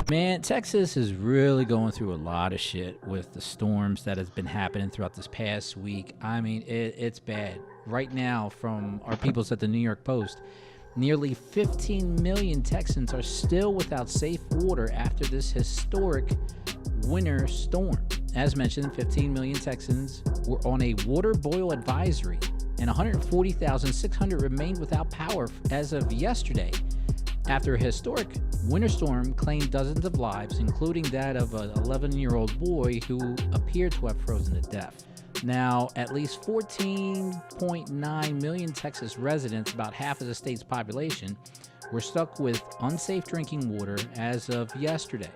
Man, Texas is really going through a lot of shit with the storms that has been happening throughout this past week. I mean, it's bad. Right now, from our peoples at the New York Post, nearly 15 million Texans are still without safe water after this historic winter storm. As mentioned, 15 million Texans were on a water boil advisory, and 140,600 remained without power as of yesterday, after a historic winter storm claimed dozens of lives, including that of an 11-year-old boy who appeared to have frozen to death. Now, at least 14.9 million Texas residents, about half of the state's population, were stuck with unsafe drinking water as of yesterday.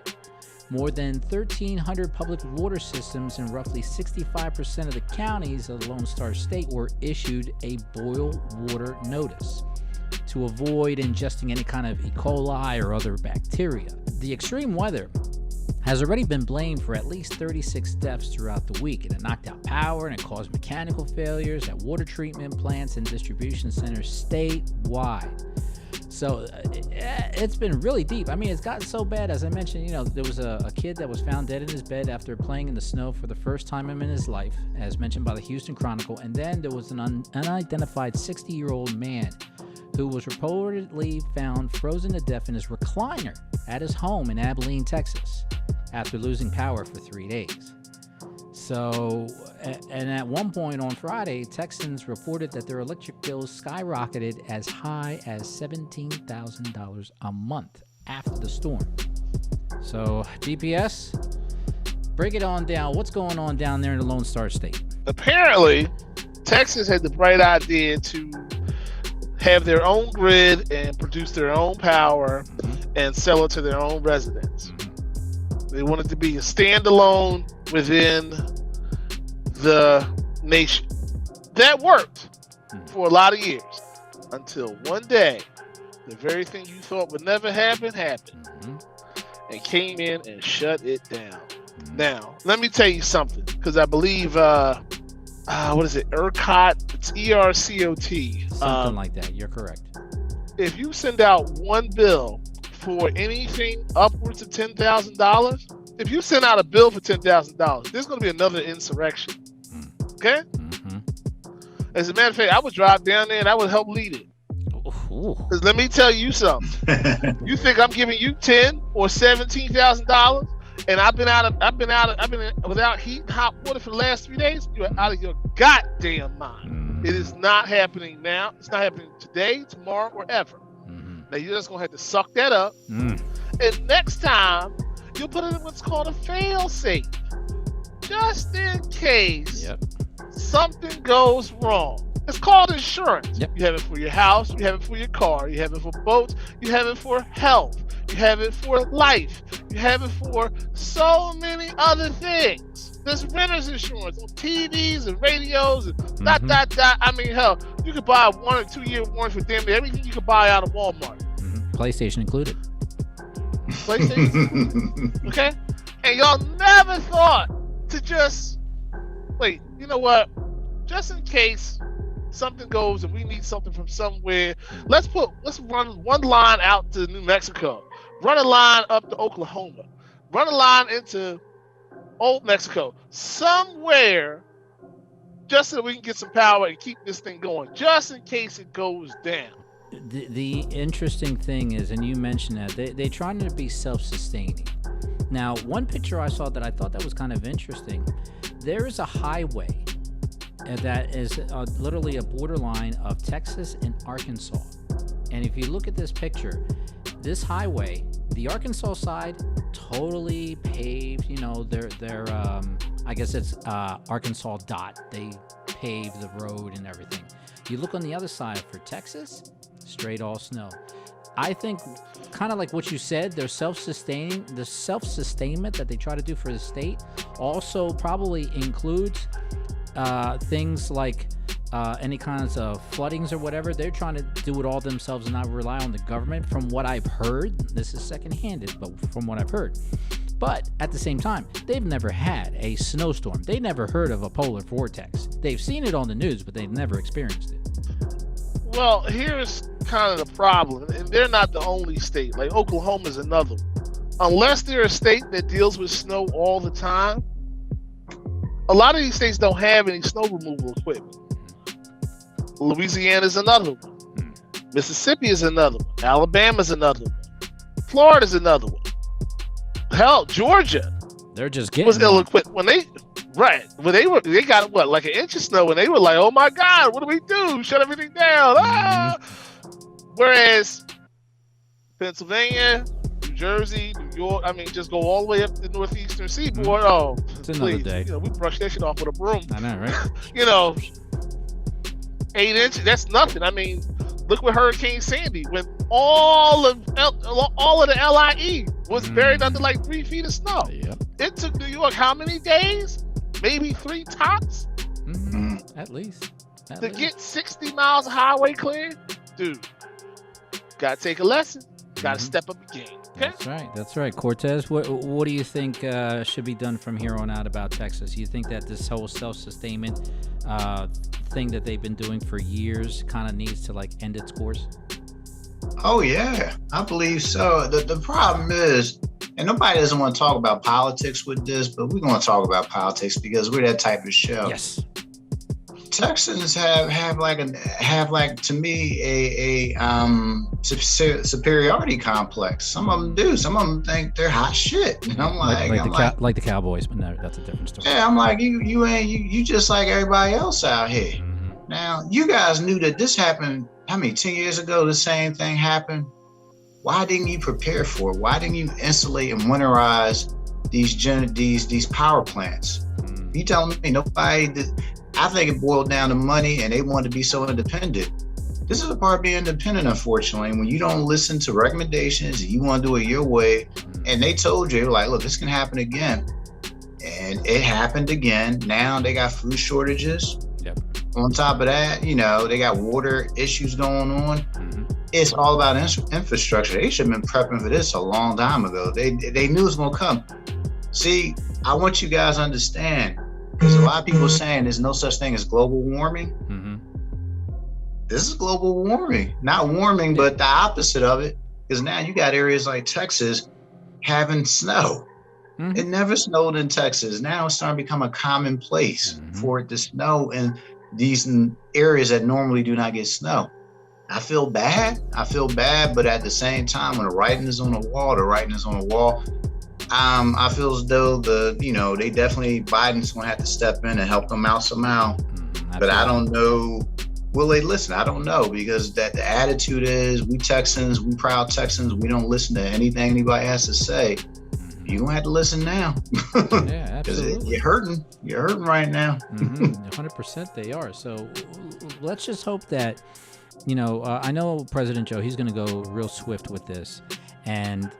More than 1,300 public water systems in roughly 65% of the counties of the Lone Star State were issued a boil water notice to avoid ingesting any kind of E. coli or other bacteria. The extreme weather has already been blamed for at least 36 deaths throughout the week, and it knocked out power and it caused mechanical failures at water treatment plants and distribution centers statewide. So it's been really deep. I mean, it's gotten so bad, as I mentioned, there was a kid that was found dead in his bed after playing in the snow for the first time in his life, as mentioned by the Houston Chronicle. And then there was an unidentified 60-year-old man who was reportedly found frozen to death in his recliner at his home in Abilene, Texas, after losing power for 3 days. So, and at one point on Friday, Texans reported that their electric bills skyrocketed as high as $17,000 a month after the storm. So, GPS, break it on down. What's going on down there in the Lone Star State? Apparently, Texas had the bright idea to have their own grid and produce their own power and sell it to their own residents. They wanted to be a standalone within the nation. That worked for a lot of years until one day, the very thing you thought would never happen happened and came in and shut it down. Now, let me tell you something, because I believe, what is it? ERCOT? It's ERCOT. Something like that. You're correct. If you send out one bill for anything upwards of $10,000, if you send out a bill for $10,000, there's going to be another insurrection. Okay? As a matter of fact, I would drive down there and I would help lead it. Because let me tell you something. You think I'm giving you $10,000 or $17,000, and I've been without heat and hot water for the last 3 days? You're out of your goddamn mind. It is not happening now. It's not happening today, tomorrow, or ever. Now you're just gonna have to suck that up. And next time, you'll put it in what's called a fail-safe, just in case something goes wrong. It's called insurance. You have it for your house, you have it for your car, you have it for boats, you have it for health, you have it for life, you have it for so many other things. There's renter's insurance on TVs and radios and I mean, hell, you could buy a 1 or 2 year warranty for damn near everything you could buy out of Walmart. PlayStation included. PlayStation. Okay? And y'all never thought to just wait, you know what? Just in case something goes and we need something from somewhere, let's run one line out to New Mexico, run a line up to Oklahoma, run a line into Old Mexico, somewhere, just so we can get some power and keep this thing going, just in case it goes down. The interesting thing is, and you mentioned that, they're trying to be self-sustaining. Now, one picture I saw that I thought that was kind of interesting, there is a highway that is literally a borderline of Texas and Arkansas. And if you look at this picture, this highway, the Arkansas side, totally paved, their I guess it's Arkansas DOT. They paved the road and everything. You look on the other side for Texas, straight all snow. I think kind of like what you said, they're self-sustaining. The self-sustainment that they try to do for the state also probably includes things like any kinds of floodings or whatever. They're trying to do it all themselves and not rely on the government, from what I've heard. This is second-handed, but from what I've heard. But at the same time, they've never had a snowstorm. They never heard of a polar vortex. They've seen it on the news, but they've never experienced it. Well, here's kind of the problem, and they're not the only state. Like Oklahoma's another one. unless they're a state that deals with snow all the time, a lot of these states don't have any snow removal equipment. Louisiana is another one. Mississippi is another one. Alabama's another one. Florida's another one. Hell, Georgia. They're just getting was ill-equipped when they got what, like an inch of snow, and they were like, "Oh my God, what do we do? Shut everything down!" Ah! Whereas Pennsylvania, New Jersey, New York, I mean, just go all the way up the northeastern seaboard. Oh, it's another day. We brush that shit off with a broom. I know, right? 8 inches, that's nothing. I mean, look what Hurricane Sandy, when all of the LIE was buried under like 3 feet of snow. Yep. It took New York how many days? Maybe 3 tops? At least. To get 60 miles of highway cleared? Dude, gotta take a lesson. Gotta step up the game. Okay? That's right. Cortez, what do you think should be done from here on out about Texas? You think that this whole self-sustainment thing that they've been doing for years kind of needs to like end its course? Oh yeah, I believe so. The problem is, and nobody doesn't want to talk about politics with this, but we're going to talk about politics because we're that type of show. Yes. Texans have to me a superiority complex. Some of them do. Some of them think they're hot shit. And I'm like the Cowboys, but no, that's a different story. Yeah, I'm like you just like everybody else out here. Now you guys knew that this happened. How many 10 years ago the same thing happened? Why didn't you prepare for it? Why didn't you insulate and winterize these power plants? You telling me nobody did? I think it boiled down to money, and they wanted to be so independent. This is a part of being independent, unfortunately. When you don't listen to recommendations and you want to do it your way, and they told you, like, look, this can happen again. And it happened again. Now they got food shortages. Yep. On top of that, they got water issues going on. It's all about infrastructure. They should have been prepping for this a long time ago. They knew it was going to come. See, I want you guys to understand, because a lot of people are saying there's no such thing as global warming. This is global warming. Not warming, but the opposite of it. Because now you got areas like Texas having snow. It never snowed in Texas. Now it's starting to become a commonplace for it to snow in these areas that normally do not get snow. I feel bad, but at the same time, when the writing is on the wall, I feel as though they definitely, Biden's going to have to step in and help them out somehow. But I don't know, will they listen? I don't know, because the attitude is, we Texans, we proud Texans, we don't listen to anything anybody has to say. You're going to have to listen now. Yeah, absolutely. You're hurting right now. 100% they are. So let's just hope that, I know President Joe, he's going to go real swift with this. And,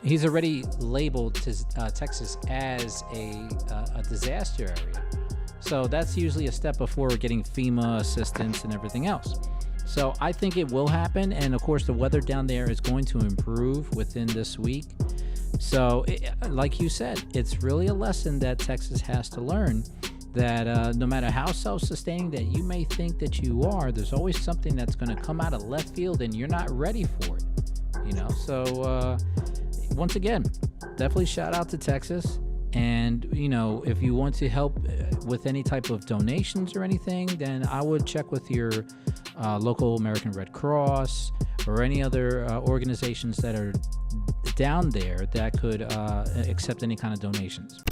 he's already labeled Texas as a disaster area. So that's usually a step before getting FEMA assistance and everything else. So I think it will happen. And, of course, the weather down there is going to improve within this week. So, like you said, it's really a lesson that Texas has to learn, that no matter how self-sustaining that you may think that you are, there's always something that's going to come out of left field and you're not ready for it. So once again, definitely shout out to Texas. And, if you want to help with any type of donations or anything, then I would check with your local American Red Cross or any other organizations that are down there that could accept any kind of donations.